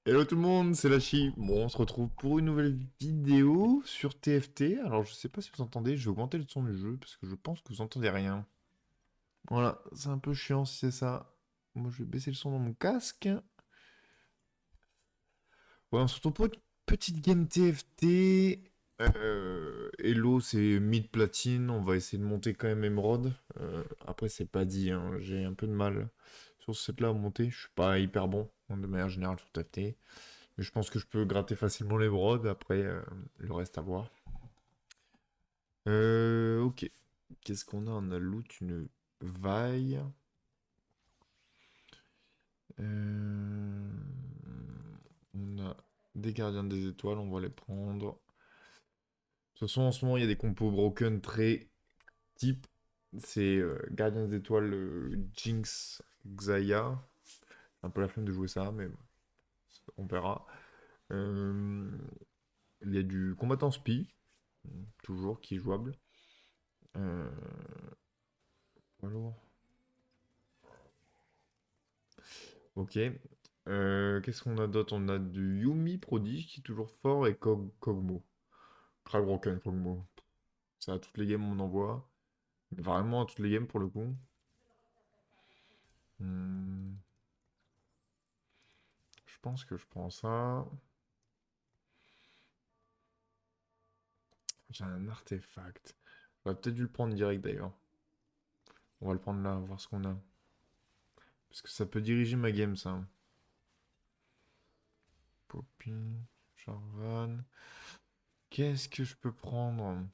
Hello tout le monde, c'est Lachi. Bon, on se retrouve pour une nouvelle vidéo sur TFT. Alors, je sais pas si vous entendez, je vais augmenter le son du jeu parce que je pense que vous entendez rien. Voilà, c'est un peu chiant si c'est ça. Moi, je vais baisser le son dans mon casque. Ouais, on se retrouve pour une petite game TFT. Hello, c'est mid platine. On va essayer de monter quand même Emerald. Après, c'est pas dit, hein. J'ai un peu de mal sur ce set-là à monter. Je suis pas hyper bon de manière générale sur TFT. Mais je pense que je peux gratter facilement les brods. Après, le reste à voir. Ok. Qu'est-ce qu'on a? On a loot une vaille. Euh, On a des gardiens des étoiles, on va les prendre. De toute façon, en ce moment, il y a des compos broken très type. C'est gardiens des étoiles, Jinx, Xayah. Un peu la flemme de jouer ça, mais on verra. Euh, Il y a du combattant spi, toujours, qui est jouable. Euh, alors, ok. Qu'est-ce qu'on a d'autre? On a du Yumi Prodige qui est toujours fort et Kog'Maw. Broken Kog'Maw. Ça à toutes les games on envoie. Vraiment à toutes les games pour le coup. Hmm, je pense que je prends ça. J'ai un artefact. J'aurais peut-être dû le prendre direct d'ailleurs. On va le prendre là, voir ce qu'on a. Parce que ça peut diriger ma game ça. Poppy, Jarvan. Qu'est-ce que je peux prendre?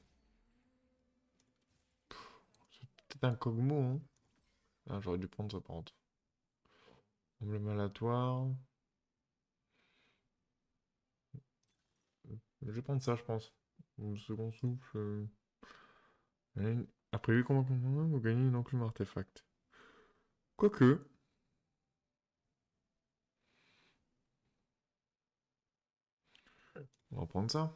Peut-être un Kog'Maw, hein. Ah, j'aurais dû prendre ça par contre. Emblème aléatoire. Je vais prendre ça, je pense. Au second souffle. Après 8 combats contre moi, vous gagnez une enclume artefact. Quoique. On va prendre ça.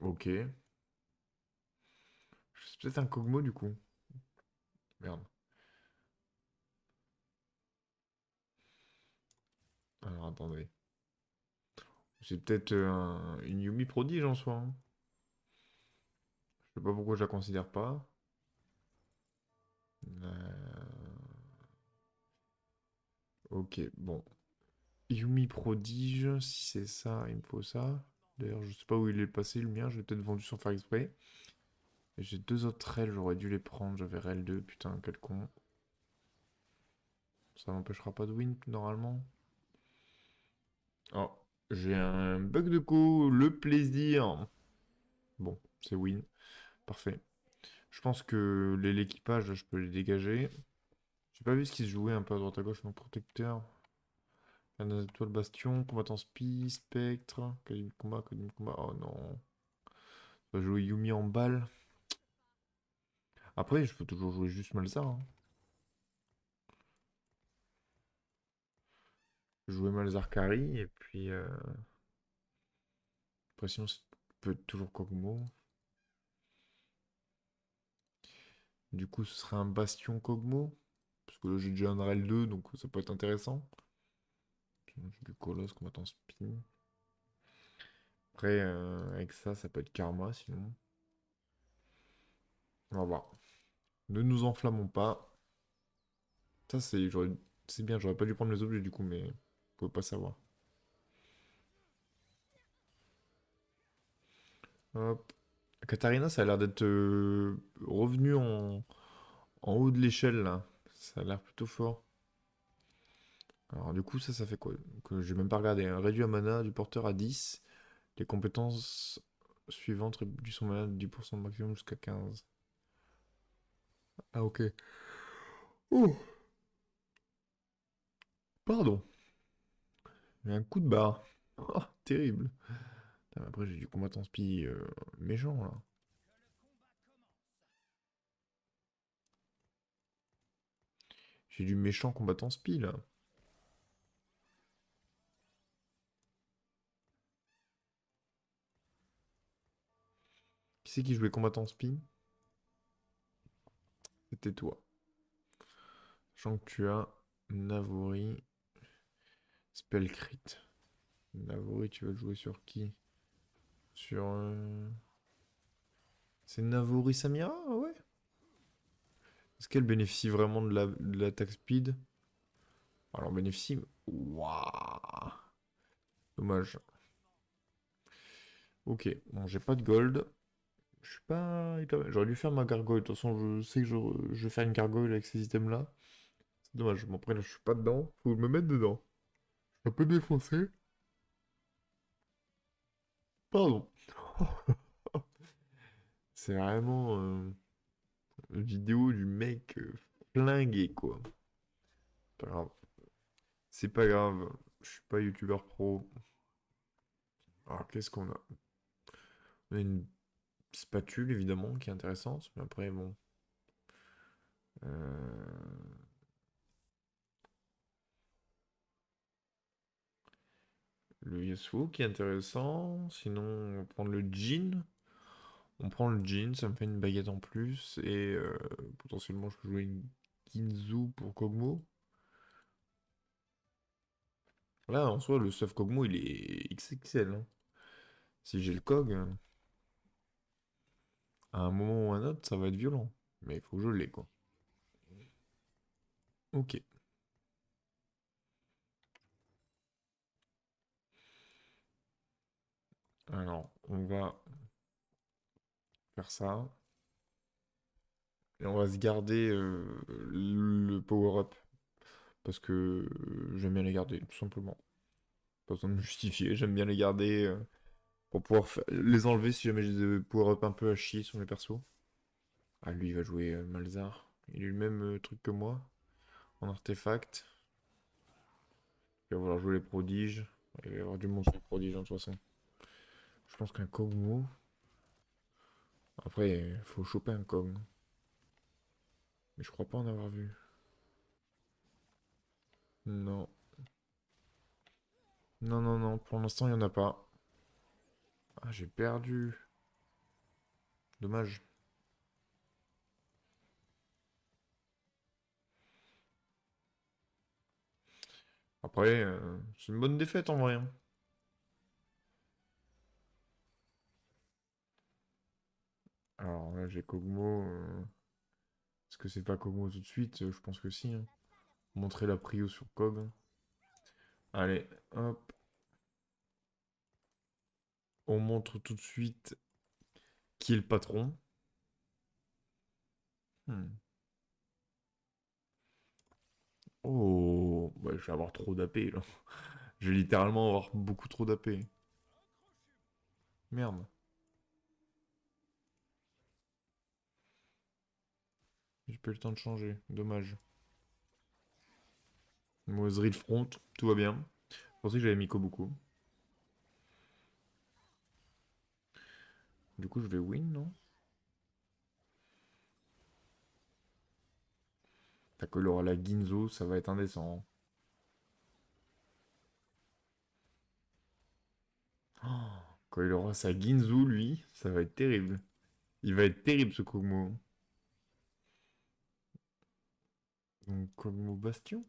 Ok. C'est peut-être un Kog'Maw du coup. Merde. Alors attendez. C'est peut-être une Yumi prodige en soi, hein. Je sais pas pourquoi je la considère pas. Ok, bon. Yumi prodige, si c'est ça, il me faut ça. D'ailleurs, je sais pas où il est passé le mien, je l'ai peut-être vendu sans faire exprès. Et j'ai deux autres rels, j'aurais dû les prendre. J'avais rel 2, putain, quel con. Ça m'empêchera pas de win normalement. Oh, j'ai un bug de co, le plaisir. Bon, c'est win. Parfait. Je pense que l'équipage, je peux les dégager. J'ai pas vu ce qui se jouait un peu à droite à gauche, donc protecteur. Un étoile bastion, combattant spi, spectre, Kalim combat. Oh non. On va jouer Yumi en balle. Après, je peux toujours jouer juste Malzar, hein. Jouer Malzar carry, et puis. Après, sinon, ça peut être toujours Kog'Maw. Du coup, ce serait un bastion Kog'Maw. Parce que là, j'ai déjà un RL 2, donc ça peut être intéressant. Sinon, j'ai du Colosse, combattant spin. Après, avec ça peut être Karma, sinon. On va voir. Ne nous enflammons pas. Ça, c'est bien, j'aurais pas dû prendre les objets du coup, mais vous pouvez pas savoir. Hop. Katarina, ça a l'air d'être revenu en haut de l'échelle là. Ça a l'air plutôt fort. Alors du coup, ça fait quoi? Que j'ai même pas regardé, hein. Réduit à mana du porteur à 10. Les compétences suivantes réduisent son mana de 10% maximum jusqu'à 15. Ah ok. Oh, pardon. Il y a un coup de barre. Oh, terrible. Putain, mais après, j'ai du combattant spi méchant là. J'ai du méchant combattant spi là. Qui c'est qui jouait combattant spi? C'était toi. Sachant que tu as Navori. Spell crit. Navori, tu vas jouer sur qui? Sur... C'est Navori Samira? Ah ouais. Est-ce qu'elle bénéficie vraiment de l'attaque speed? Alors, bénéficie... Waouh. Dommage. Ok, bon, j'ai pas de gold. Je suis pas... J'aurais dû faire ma gargoyle. De toute façon, je sais que je vais faire une gargoyle avec ces items-là. C'est dommage. Bon, après, là, je suis pas dedans. Faut me mettre dedans. Un peu défoncé. Pardon. C'est vraiment une vidéo du mec flingué, quoi. Pas grave. C'est pas grave. Je suis pas youtubeur pro. Alors, qu'est-ce qu'on a? On a une spatule, évidemment, qui est intéressante. Mais après, bon. euh, Le Yasuo qui est intéressant. Sinon, on va prendre le Jin. On prend le Jin, ça me fait une baguette en plus. Et potentiellement, je peux jouer une Ginzu pour Kog'Maw. Là, en soi, le stuff Kog'Maw, il est XXL, hein. Si j'ai le Kog, à un moment ou à un autre, ça va être violent. Mais il faut que je l'ai, quoi. Ok. Alors, on va faire ça. Et on va se garder le power-up. Parce que j'aime bien les garder, tout simplement. Pas besoin de me justifier, j'aime bien les garder pour pouvoir les enlever si jamais j'ai des power-up un peu à chier sur mes persos. Ah, lui, il va jouer Malzar. Il a eu le même truc que moi, en artefact. Il va vouloir jouer les prodiges. Il va y avoir du monde sur les prodiges, hein, de toute façon. Je pense qu'un Kog'Maw... Après, il faut choper un Kog. Mais je crois pas en avoir vu. Non. Non, non, non. Pour l'instant, il n'y en a pas. Ah, j'ai perdu. Dommage. Après, c'est une bonne défaite en vrai, hein. Alors là, j'ai Kog'Maw. Est-ce que c'est pas Kog'Maw tout de suite? Je pense que si, hein. Montrer la prio sur Kog. Allez, hop. On montre tout de suite qui est le patron. Hmm. Oh, bah, je vais avoir trop d'AP là. Je vais littéralement avoir beaucoup trop d'AP. Merde. J'ai pas eu le temps de changer. Dommage. Moiserie de front, tout va bien. Je pensais que j'avais mis beaucoup. Du coup, je vais win, non? T'as que l'aura la Ginzo, ça va être indécent. Oh, quand il aura sa Ginzu, lui, ça va être terrible. Il va être terrible ce Kog'Maw. Donc Kog'Maw Bastion,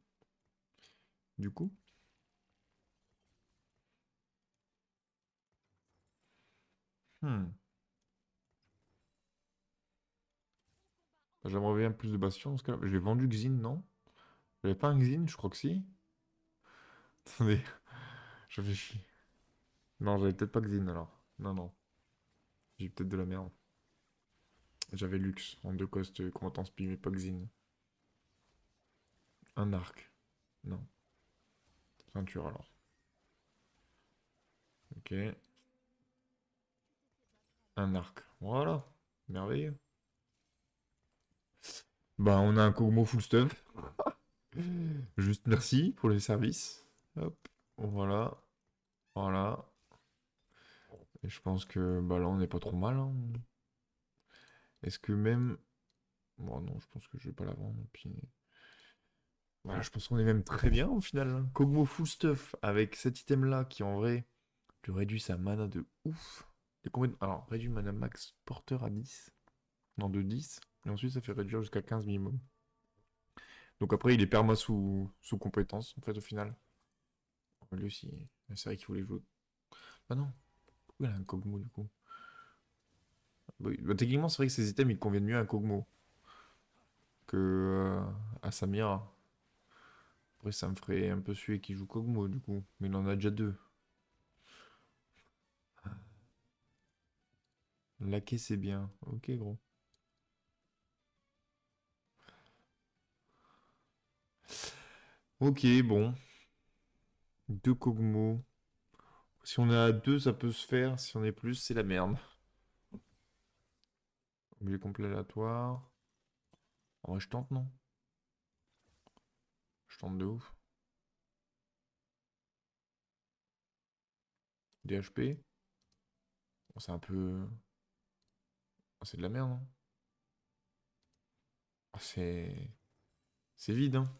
du coup. Hmm. J'aimerais bien plus de Bastion dans ce cas-là. Je l'ai vendu Xin, non? J'avais pas un Xin, je crois que si. Attendez, je réfléchis. Non, j'avais peut-être pas Xin alors. Non, non. J'ai peut-être de la merde. J'avais Lux en deux costes combattant spi, mais pas Xin. Un arc. Non. Ceinture alors. Ok. Un arc. Voilà. Merveilleux. Bah, on a un Kog'Maw full stuff. Juste merci pour les services. Hop. Voilà. Voilà. Et je pense que bah là, on n'est pas trop mal, hein. Est-ce que même... Bon, non, je pense que je vais pas la vendre. Puis... Voilà, je pense qu'on est même très bien au final, hein. Kog'Maw full stuff avec cet item-là qui en vrai lui réduit sa mana de ouf. Alors, réduit mana max porteur à 10. Non, de 10. Et ensuite, ça fait réduire jusqu'à 15 minimum. Donc après, il est perma sous compétence, en fait, au final. Lui aussi. C'est vrai qu'il voulait jouer. Ah non. Pourquoi il a un Kog'Maw du coup? Bah, oui. Bah, techniquement, c'est vrai que ces items ils conviennent mieux à un Kog'Maw que à Samira. Après, ça me ferait un peu suer qu'il joue Kog'Maw du coup. Mais il en a déjà deux. Laquais, c'est bien. Ok, gros. Ok, bon. Deux Kog'Maw. Si on est à deux, ça peut se faire. Si on est plus, c'est la merde. Objet complet aléatoire. En vrai, je tente, non? Je tente de ouf. DHP. Bon, c'est un peu. Ah, c'est de la merde, hein. Ah, c'est. C'est vide, hein.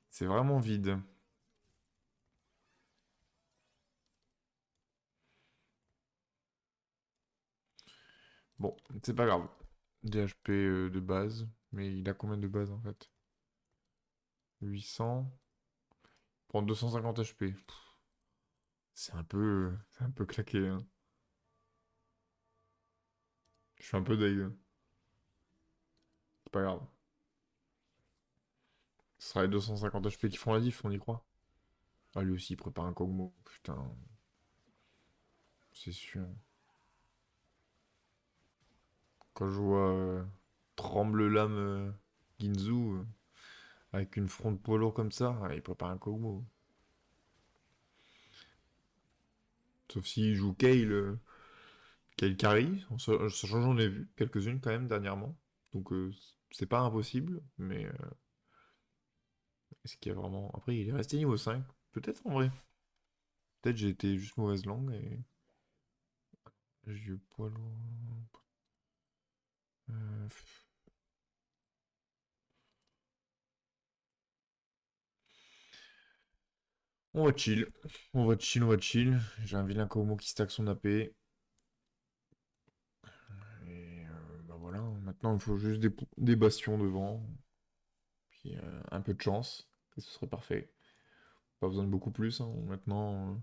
C'est vraiment vide. Bon, c'est pas grave. DHP de base. Mais il a combien de base en fait? 800. Prend 250 HP. C'est un peu claqué, hein. Je suis un peu deg. C'est pas grave. Ce sera les 250 HP qui font la diff, on y croit. Ah, lui aussi, il prépare un Kog'Maw. Putain, c'est sûr. Quand je vois Tremble l'âme Ginzu avec une fronde poids lourd comme ça, il prépare un Kog'Maw. Sauf s'il joue Kale, Kale carry. Sachant que j'en ai vu quelques-unes quand même dernièrement. Donc c'est pas impossible, mais est-ce qu'il y a vraiment. Après, il est resté niveau 5. Peut-être en vrai. Peut-être j'ai été juste mauvaise langue et. J'ai eu poids lourd. Euh, On va chill. On va chill, on va chill. J'ai un vilain Komo qui stack son AP. Et bah voilà, maintenant il faut juste des bastions devant. Puis un peu de chance. Et ce serait parfait. Pas besoin de beaucoup plus, hein. Maintenant,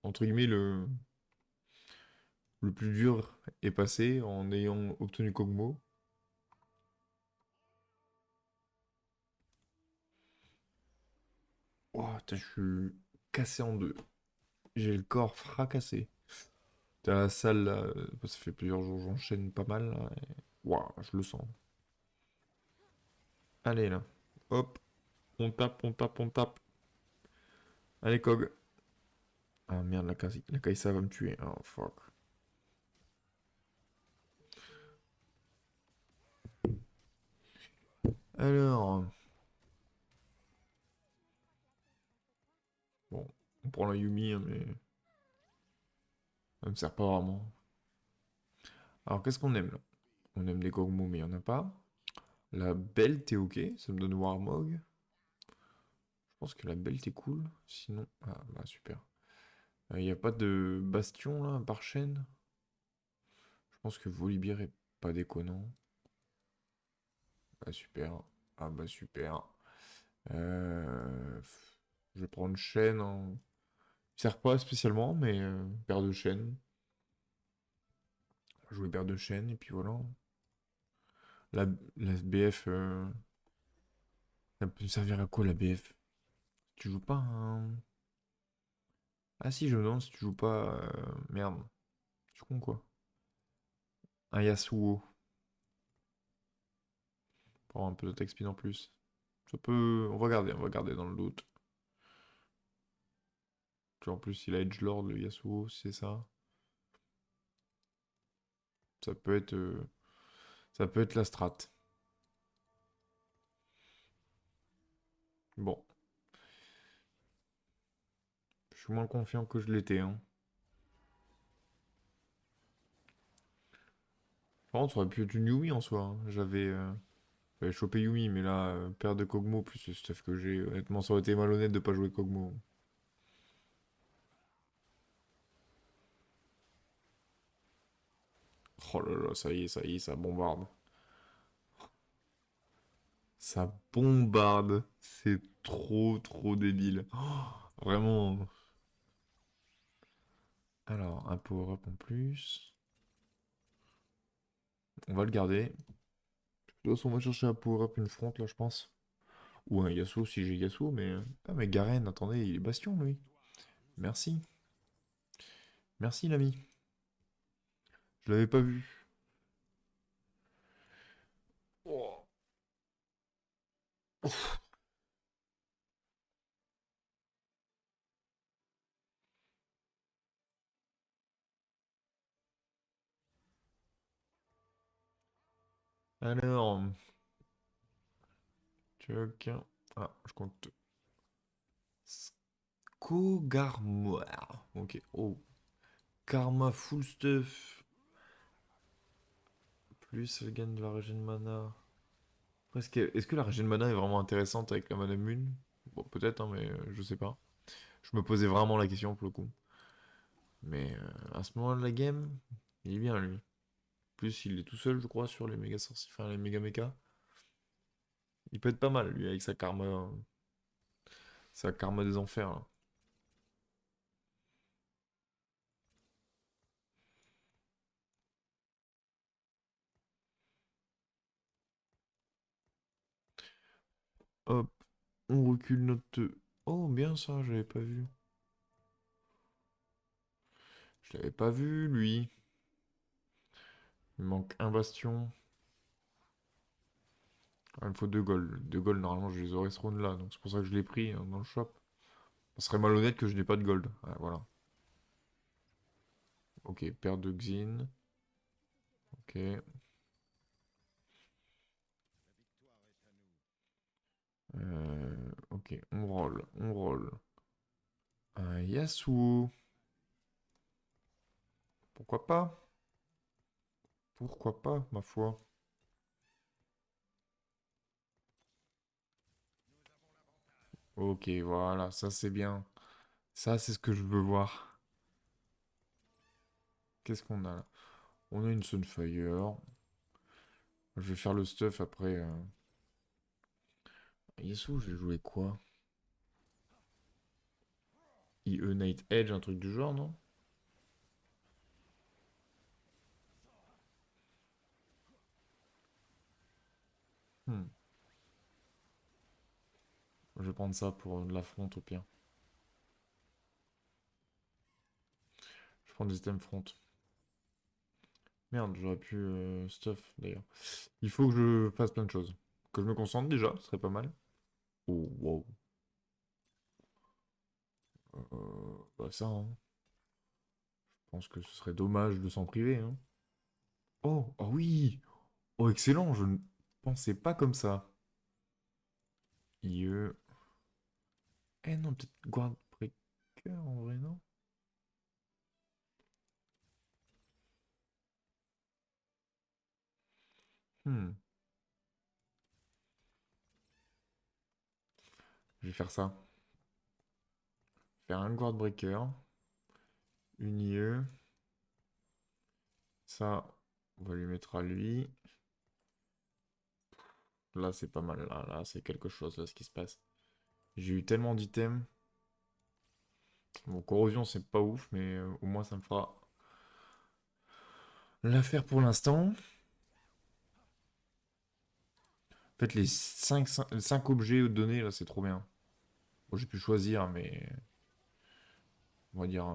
entre guillemets, le plus dur est passé en ayant obtenu Kog'Maw. Oh, putain, je suis cassé en deux. J'ai le corps fracassé. T'as la salle là, ça fait plusieurs jours, j'enchaîne pas mal là, et waouh, je le sens. Allez là, hop, on tape, on tape, on tape. Allez Kog. Ah merde, la Kai'Sa va me tuer. Oh fuck. Alors, bon, on prend la Yumi, hein, mais ça me sert pas vraiment. Alors qu'est-ce qu'on aime là? On aime les Kog'Maw, mais il y en a pas. La belt est ok, ça me donne Warmog. Je pense que la belt est cool. Sinon, ah bah super. Il n'y a pas de bastion là, par chaîne. Je pense que Volibear est pas déconnant. Bah super. Ah bah super. Je vais prendre chaîne, hein. Il sert pas spécialement, mais paire de chaînes. Jouer paire de chaînes, et puis voilà. La BF, elle peut me servir à quoi la BF? Tu joues pas un. Ah si, je me demande si tu joues pas. Merde. Je suis con quoi. Un Yasuo. Pour avoir un peu de XP en plus. Ça peut. On va regarder dans le doute. Tu vois, en plus, il a Edgelord, le Yasuo, si c'est ça. Ça peut être. Ça peut être la strat. Bon. Je suis moins confiant que je l'étais, hein. Par contre, ça aurait pu être une Yumi en soi, hein. J'avais chopé Yumi, mais là, paire de Kog'Maw plus le stuff que j'ai. Honnêtement, ça aurait été malhonnête de pas jouer Kog'Maw. Oh là là, ça y est, ça bombarde. Ça bombarde. C'est trop débile. Oh, vraiment. Alors, un power-up en plus. On va le garder. De toute façon, on va chercher un power-up, une front là, je pense. Ou un Yasuo si j'ai Yasuo, mais. Ah, mais Garen, attendez, il est bastion lui. Merci. Merci l'ami. Je l'avais pas vu. Oh. Alors, Chuck. Ah, je compte. Kogarmoire. Ok. Oh. Karma full stuff. Plus elle gagne de la régène mana. Après, est-ce que la régène mana est vraiment intéressante avec la mana Moon? Bon, peut-être, hein, mais je sais pas. Je me posais vraiment la question pour le coup. Mais à ce moment de la game, il est bien lui. Plus il est tout seul, je crois, sur les méga sorciers, enfin les méga méca. Il peut être pas mal lui avec sa karma des enfers là. Hop, on recule notre. Oh bien ça, j'avais pas vu. Je l'avais pas vu lui. Il manque un bastion. Ah, il me faut deux gold. Deux gold, normalement, je les aurais ce round là. Donc c'est pour ça que je l'ai pris hein, dans le shop. Ça serait malhonnête que je n'ai pas de gold. Ouais, voilà. Ok, paire de Xin. Ok. Ok, on roll. On roll. Un Yasuo. Pourquoi pas? Pourquoi pas, ma foi? Ok, voilà, ça c'est bien. Ça, c'est ce que je veux voir. Qu'est-ce qu'on a là? On a une Sunfire. Je vais faire le stuff après. Yasuo, j'ai joué quoi? IE Night Edge, un truc du genre, non? Hmm. Je vais prendre ça pour de l'affront au pire. Je prends des items front. Merde, j'aurais pu stuff d'ailleurs. Il faut que je fasse plein de choses. Que je me concentre déjà, ce serait pas mal. Oh, wow. Bah ça, hein. Je pense que ce serait dommage de s'en priver, hein. Oh, oh oui! Oh, excellent, je ne pensais pas comme ça. IE. Eh non, peut-être Guard Breaker en vrai, non? Hmm, je vais faire ça. Faire un Guard Breaker, une IE. Ça, on va lui mettre à lui. Là, c'est pas mal. Là, c'est quelque chose, là, ce qui se passe. J'ai eu tellement d'items. Bon, corrosion, c'est pas ouf, mais au moins, ça me fera l'affaire pour l'instant. En fait, les cinq objets donnés, là, c'est trop bien. Bon, j'ai pu choisir, mais on va dire.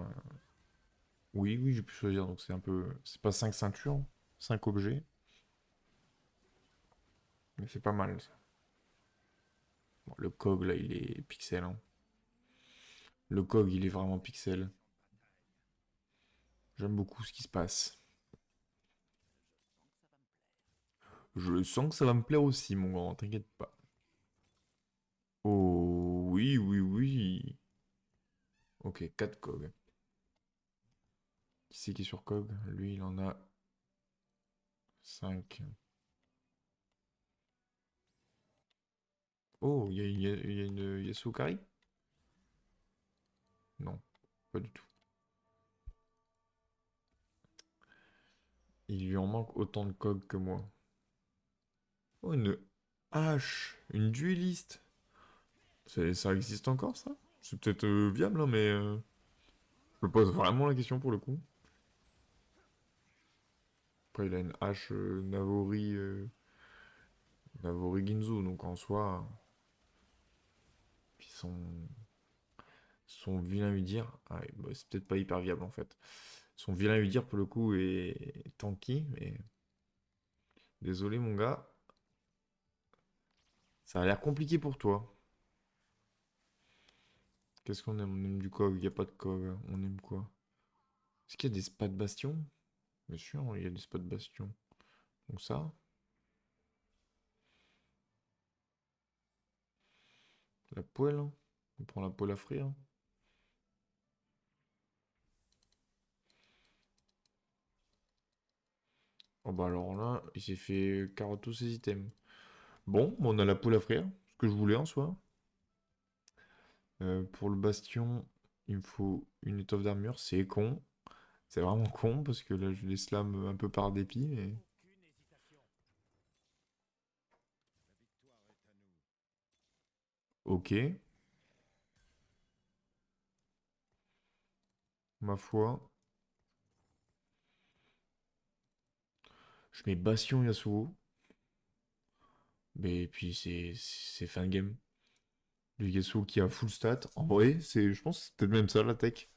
Oui, oui, j'ai pu choisir, donc c'est un peu. C'est pas 5 ceintures, 5 objets, mais c'est pas mal ça. Bon, le cog, là, il est pixel, hein. Le cog, il est vraiment pixel. J'aime beaucoup ce qui se passe. Je sens que ça va me plaire aussi, mon grand, t'inquiète pas. Oh, oui, oui, oui. Ok, 4 cog. Qui c'est qui est sur cog? Lui, il en a 5. Oh, il y a une Yasukari? Non, pas du tout. Il lui en manque autant de cog que moi. Oh, une... H, une dueliste. Ça existe encore, ça? C'est peut-être viable, hein, mais je me pose vraiment la question pour le coup. Après, il a une hache Navori Ginzu, donc en soi, puis son vilain Udyr, ah, ouais, bah, c'est peut-être pas hyper viable en fait. Son vilain Udyr pour le coup est tanky, mais désolé mon gars, ça a l'air compliqué pour toi. Qu'est-ce qu'on aime? On aime du cog, il n'y a pas de cog, on aime quoi? Est-ce qu'il y a des spas de bastion? Bien sûr, il y a des spas de bastion. Donc ça, la poêle, hein. On prend la poêle à frire. Oh bah alors là, il s'est fait carotte tous ses items. Bon, on a la poêle à frire, ce que je voulais en soi. Pour le bastion, il me faut une étoffe d'armure, c'est con. C'est vraiment con parce que là je les slam un peu par dépit. Mais... Ok, ma foi. Je mets Bastion Yasuo. Mais puis c'est fin de game. Le Yasuo qui a full stat. En vrai, je pense que c'est peut-être même ça la tech.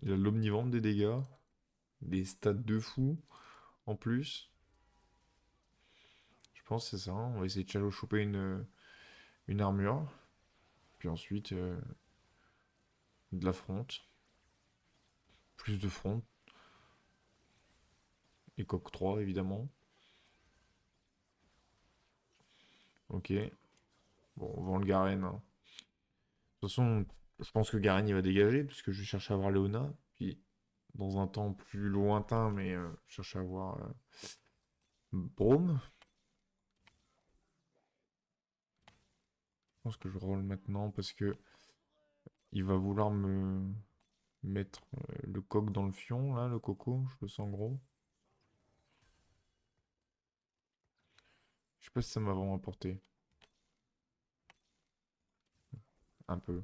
Il a l'omnivante des dégâts. Des stats de fou en plus. Je pense que c'est ça, hein. On va essayer de chalo choper une armure. Puis ensuite, de la fronte. Plus de front. Et coq 3 évidemment. Ok. Bon, on vend le Garen, hein. De toute façon, je pense que Garen il va dégager, puisque je cherche à avoir Léona. Puis, dans un temps plus lointain, mais je cherche à avoir Braum. Je pense que je roll maintenant parce que il va vouloir me mettre le coq dans le fion, là, le coco, je le sens gros. Je sais pas si ça m'a vraiment apporté. Un peu.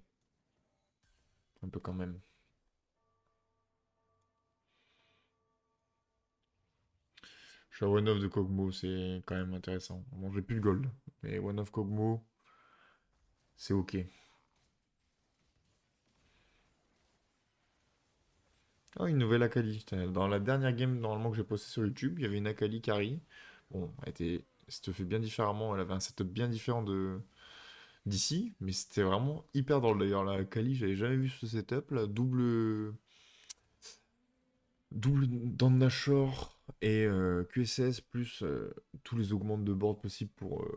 Un peu quand même. Je suis à one off de Kog'Maw, c'est quand même intéressant. Bon, j'ai plus le gold, mais one off Kog'Maw, c'est ok. Ah, une nouvelle Akali. Putain, dans la dernière game normalement que j'ai posté sur YouTube, il y avait une Akali carry. Bon, c'était fait bien différemment. Elle avait un setup bien différent de d'ici, mais c'était vraiment hyper drôle. D'ailleurs, la Akali, j'avais jamais vu ce setup là, double Dent Nashor et QSS plus tous les augmentes de board possibles pour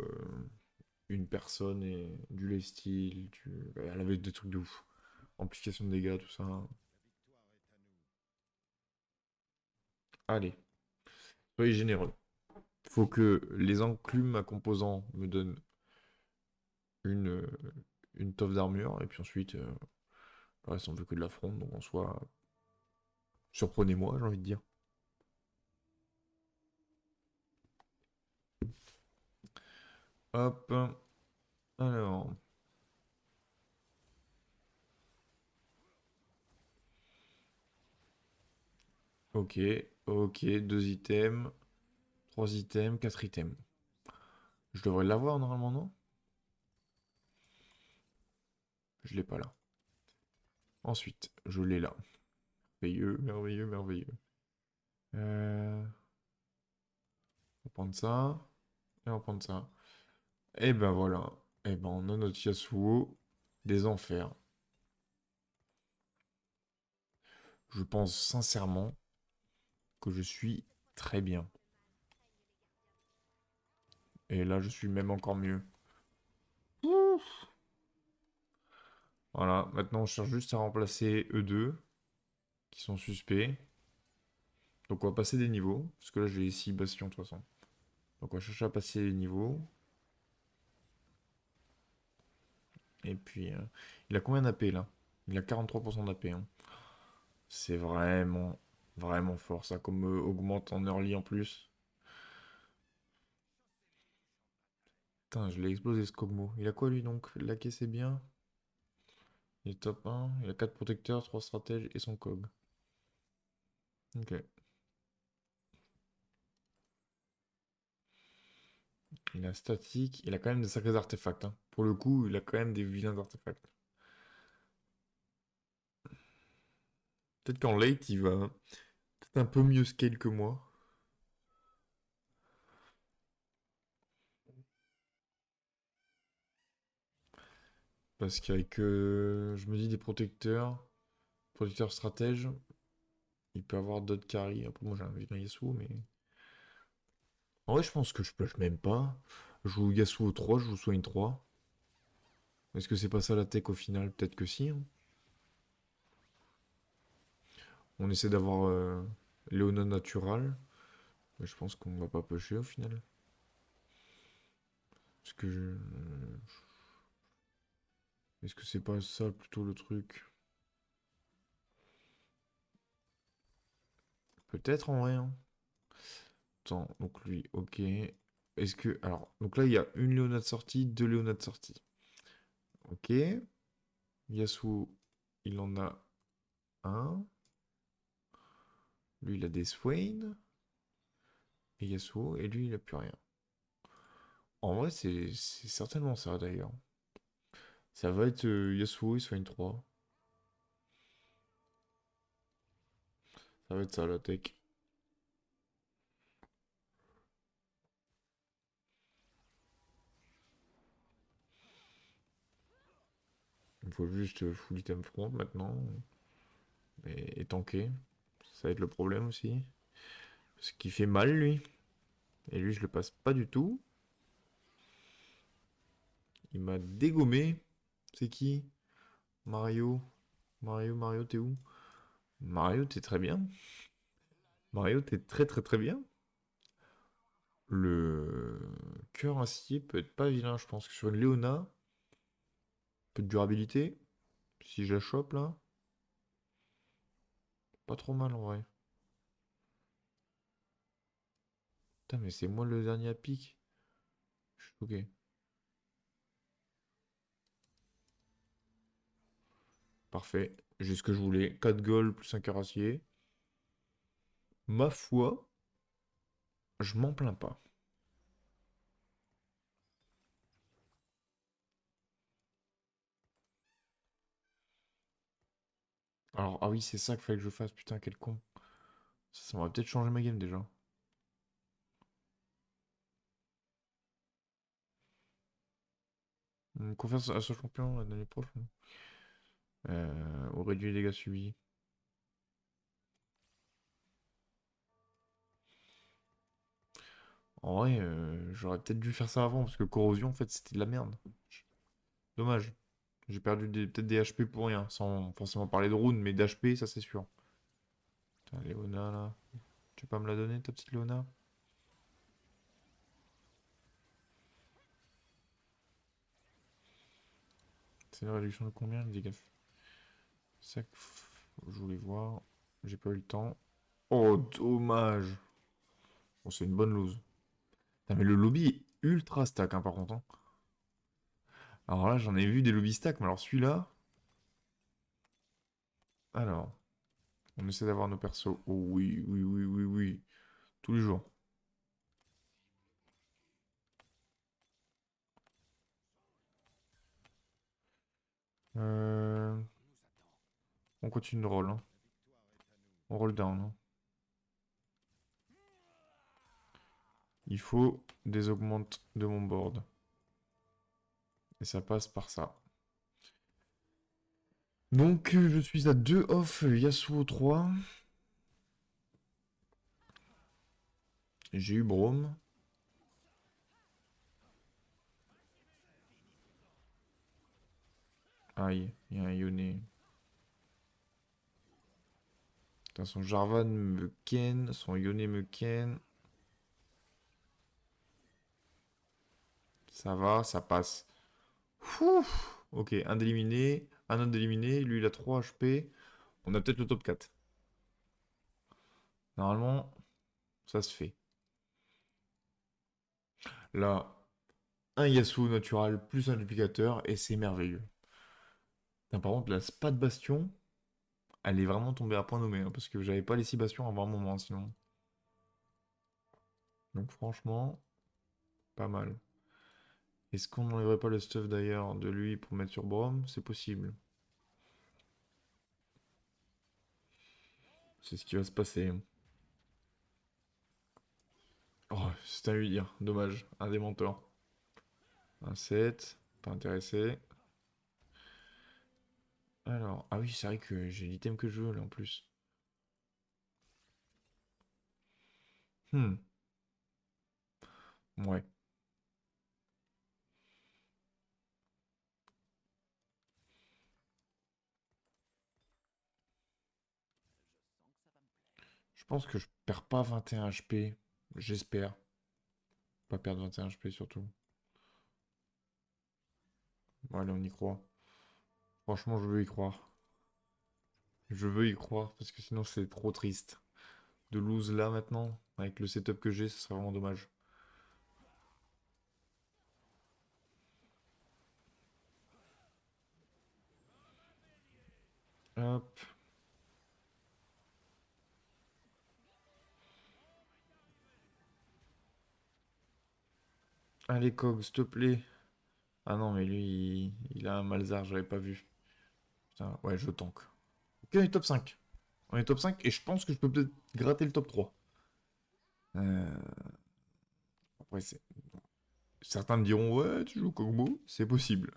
une personne et du lifesteal. Elle avait des trucs de ouf. Amplification de dégâts, tout ça. Allez, soyez généreux. Faut que les enclumes à composants me donnent une, euh, une toffe d'armure, et puis ensuite, le reste on veut que de la fronde, donc en soi, surprenez-moi, j'ai envie de dire. Hop, alors, ok, ok, deux items, trois items, quatre items. Je devrais l'avoir normalement, non? Je l'ai pas là. Ensuite, je l'ai là. Merveilleux, merveilleux, merveilleux. On va prendre ça, et on va prendre ça. Et ben voilà. Et ben on a notre Yasuo des enfers. Je pense sincèrement que je suis très bien. Et là, je suis même encore mieux. Voilà, maintenant on cherche juste à remplacer eux deux, qui sont suspects. Donc on va passer des niveaux, parce que là j'ai 6 bastions de toute façon. Donc on va chercher à passer les niveaux. Et puis, il a combien d'AP là? Il a 43% d'AP, hein. C'est vraiment... Vraiment fort, ça, comme augmente en early en plus. Putain, je l'ai explosé ce Kog'Maw. Il a quoi lui donc? Laquais c'est bien. Il est top 1. Il a 4 protecteurs, 3 stratèges et son Kog. Ok. Il a statique. Il a quand même des sacrés artefacts, hein. Pour le coup, il a quand même des vilains artefacts. Peut-être qu'en late, il va peut-être un peu mieux scale que moi. Parce qu'avec, je me dis, des protecteurs stratèges, il peut avoir d'autres carries. Après, moi, j'ai un vilain Yasuo, mais... En vrai, je pense que je push même pas. Je joue Yasuo 3, je joue Swain 3. Est-ce que c'est pas ça la tech au final? Peut-être que si, hein. On essaie d'avoir Léona natural. Mais je pense qu'on va pas pusher au final. Parce que est-ce que c'est pas ça plutôt le truc? Peut-être en vrai, hein. Attends, donc lui, ok. Est-ce que... Alors, donc là, il y a une Léona de sortie, deux Léona de sortie. Ok. Yasuo, il en a un. Lui, il a des Swain. Et Yasuo, et lui, il a plus rien. En vrai, c'est certainement ça d'ailleurs. Ça va être Yasuo et Swain 3. Ça va être ça la tech. Il faut juste full item front maintenant. Et tanker. Ça va être le problème aussi. Parce qu'il fait mal lui. Et lui, je le passe pas du tout. Il m'a dégommé. C'est qui? Mario. Mario, t'es où? Mario, t'es très bien. Mario, t'es très très très bien. Le cœur acier peut être pas vilain, je pense que sur une Léona, peu de durabilité. Si je la chope là, pas trop mal en vrai. Putain, mais c'est moi le dernier à pic. Je suis choqué. Parfait. J'ai ce que je voulais. 4 gold plus un cœur acier. Ma foi, je m'en plains pas. Alors, ah oui, c'est ça qu'il fallait que je fasse. Putain, quel con. Ça m'aurait peut-être changé ma game déjà. Confiance à ce champion l'année prochaine. Au réduit les dégâts subis. En vrai, j'aurais peut-être dû faire ça avant parce que corrosion, en fait, c'était de la merde. Dommage. J'ai perdu peut-être des HP pour rien, sans forcément parler de runes, mais d'HP, ça c'est sûr. Putain, Léona là. Tu peux pas me la donner, ta petite Léona? C'est une réduction de combien les dégâts? Ça, je voulais voir. J'ai pas eu le temps. Oh, dommage. Bon, c'est une bonne lose. Putain, mais le lobby est ultra stack, hein, par contre, hein. Alors là, j'en ai vu des lobby stack, mais alors celui-là. Alors, on essaie d'avoir nos persos. Oh oui, oui, oui, oui, oui. Tous les jours. Euh, On continue de roll, hein. On roll down, hein. Il faut des augmentes de mon board. Et ça passe par ça. Donc, je suis à 2 off Yasuo 3. J'ai eu Braum. Aïe, il y a un Yone. Putain, son Jarvan me ken, son Yone me ken. Ça va, ça passe. Ouf. Ok, un d'éliminé, un autre d'éliminé. Lui, il a 3 HP. On a peut-être le top 4. Normalement, ça se fait. Là, un Yasuo natural plus un duplicateur et c'est merveilleux. Putain, par contre, la spa de bastion, elle est vraiment tombée à point nommé, hein, parce que j'avais pas les 6 bastions avant un moment sinon. Donc franchement, pas mal. Est-ce qu'on n'enlèverait pas le stuff d'ailleurs de lui pour mettre sur Braum? C'est possible. C'est ce qui va se passer. Oh, c'est à lui dire. Dommage. Un démenteur. Un 7. Pas intéressé. Alors, ah oui, c'est vrai que j'ai l'item que je veux là en plus. Hmm. Ouais. Je pense que je perds pas 21 HP. J'espère. Pas perdre 21 HP surtout. Bon, allez, on y croit. Franchement, je veux y croire. Je veux y croire parce que sinon c'est trop triste. De lose là maintenant, avec le setup que j'ai, ce serait vraiment dommage. Hop. Allez, Cog, s'il te plaît. Ah non, mais lui, il a un Malzard, j'avais pas vu. Putain, ouais, je tank. Ok, on est top 5. On est top 5 et je pense que je peux peut-être gratter le top 3. Euh, Après, certains me diront, ouais, tu joues Kog'Maw, c'est possible.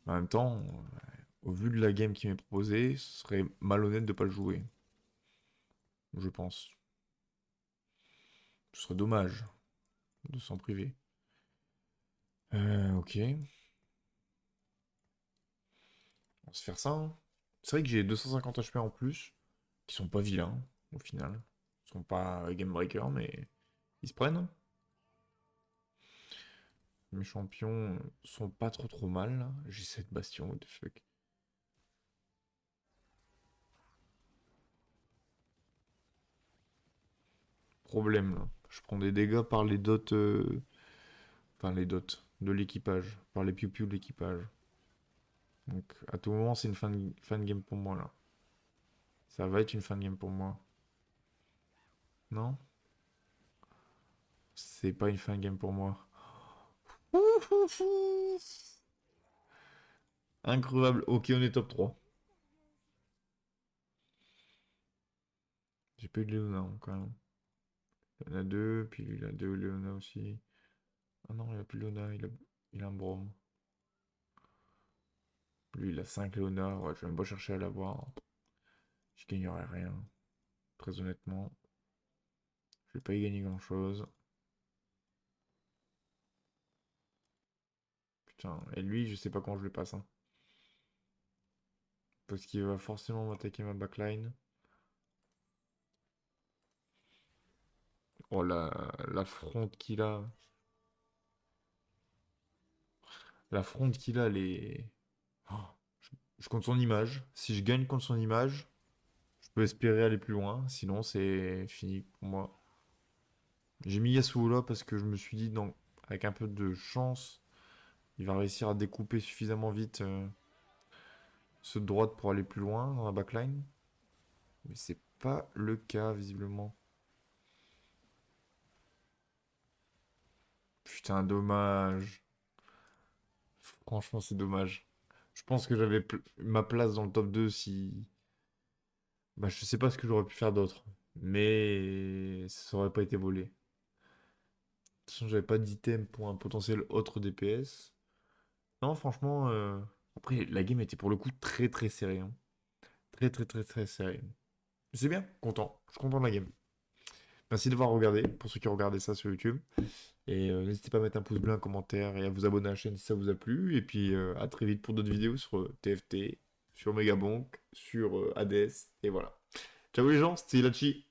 Mais en même temps, au vu de la game qui m'est proposée, ce serait malhonnête de pas le jouer. Je pense. Ce serait dommage de s'en priver. Ok. On va se faire ça, hein. C'est vrai que j'ai 250 HP en plus, qui sont pas vilains, au final. Ils sont pas game breaker, mais ils se prennent. Mes champions sont pas trop mal, là. J'ai 7 bastions, what the fuck. Problème, là. Je prends des dégâts par les dots... Enfin, les dots de l'équipage. Par les piou-piou de l'équipage. Donc, à tout moment, c'est une fin de game pour moi, là. Ça va être une fin de game pour moi. Non? C'est pas une fin de game pour moi. Ouh. Incroyable. Ok, on est top 3. J'ai pas eu de Léona quand même. Il y en a deux, puis il a deux Léona aussi. Ah non, il a plus Léona, il a un Braum. Lui, il a 5 Léona. Ouais, je vais même pas chercher à l'avoir. Je gagnerai rien. Très honnêtement, je vais pas y gagner grand chose. Putain, et lui, je sais pas quand je le passe, hein. Parce qu'il va forcément m'attaquer ma backline. Oh, la fronte qu'il a. La fronte qu'il a, les. Oh, je compte son image. Si je gagne contre son image, je peux espérer aller plus loin. Sinon, c'est fini pour moi. J'ai mis Yasuo là parce que je me suis dit, non, avec un peu de chance, il va réussir à découper suffisamment vite ce droite pour aller plus loin dans la backline. Mais c'est pas le cas, visiblement. Putain, dommage. Franchement, c'est dommage. Je pense que j'avais ma place dans le top 2 si... Bah, je sais pas ce que j'aurais pu faire d'autre. Mais ça aurait pas été volé. De toute façon, j'avais pas d'item pour un potentiel autre DPS. Non, franchement, après, la game était pour le coup très serrée, hein. Très serrée. C'est bien, content. Je suis content de la game. Merci d'avoir regardé, pour ceux qui ont regardé ça sur YouTube. Et n'hésitez pas à mettre un pouce bleu, un commentaire et à vous abonner à la chaîne si ça vous a plu. Et puis à très vite pour d'autres vidéos sur TFT, sur Megabonk, sur Hades. Et voilà. Ciao les gens, c'était Lachi.